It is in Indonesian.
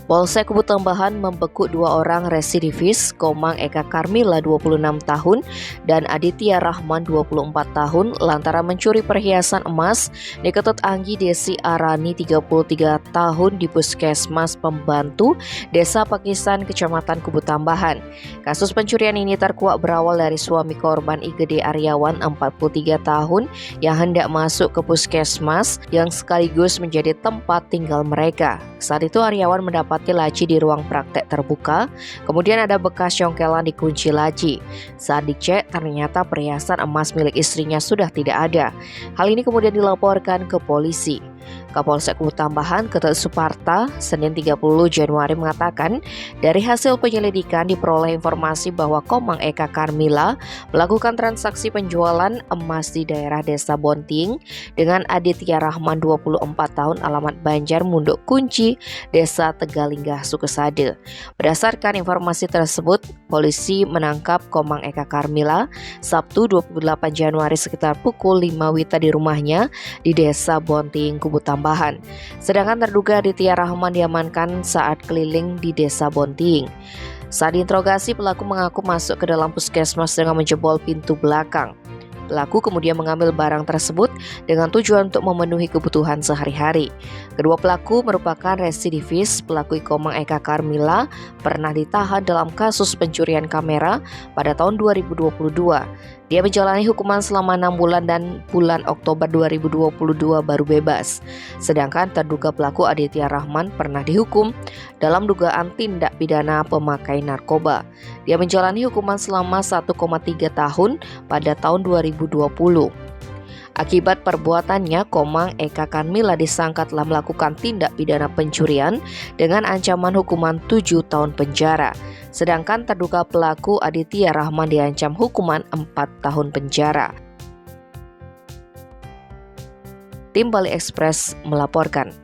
Polsek Kubu Tambahan membekuk 2 orang residivis, Komang Eka Karmila 26 tahun dan Aditya Rahman 24 tahun lantaran mencuri perhiasan emas di Ketut Anggi Desi Arani 33 tahun di Puskesmas Pembantu Desa Pakistan Kecamatan Kubu Tambahan. Kasus pencurian ini terkuak berawal dari suami korban Igede Aryawan 43 tahun yang hendak masuk ke puskesmas yang sekaligus menjadi tempat tinggal mereka. Saat itu Aryawan mendapati laci di ruang praktek terbuka, kemudian ada bekas congkelan di kunci laci. Saat dicek, ternyata perhiasan emas milik istrinya sudah tidak ada. Hal ini kemudian dilaporkan ke polisi. Kapolsek Kubu Tambahan Ketut Suparta Senin 30 Januari mengatakan, dari hasil penyelidikan diperoleh informasi bahwa Komang Eka Karmila melakukan transaksi penjualan emas di daerah Desa Bonting dengan Aditya Rahman 24 tahun alamat Banjar Munduk Kunci, Desa Tegalinggah, Sukesade. Berdasarkan informasi tersebut, polisi menangkap Komang Eka Karmila Sabtu 28 Januari sekitar pukul 5 WITA di rumahnya di Desa Bonting, Kubu Tambahan. Sedangkan terduga Aditya Rahman diamankan saat keliling di Desa Bonting. Saat diinterogasi, pelaku mengaku masuk ke dalam puskesmas dengan menjebol pintu belakang. Pelaku kemudian mengambil barang tersebut dengan tujuan untuk memenuhi kebutuhan sehari-hari. Kedua pelaku merupakan residivis. Pelaku Komang Eka Karmila pernah ditahan dalam kasus pencurian kamera pada tahun 2022. Dia menjalani hukuman selama 6 bulan dan bulan Oktober 2022 baru bebas. Sedangkan terduga pelaku Aditya Rahman pernah dihukum dalam dugaan tindak pidana pemakai narkoba. Dia menjalani hukuman selama 1,3 tahun pada tahun 2020. Akibat perbuatannya, Komang Eka Karmila disangka telah melakukan tindak pidana pencurian dengan ancaman hukuman 7 tahun penjara. Sedangkan terduga pelaku Aditya Rahman diancam hukuman 4 tahun penjara. Tim Bali Express melaporkan.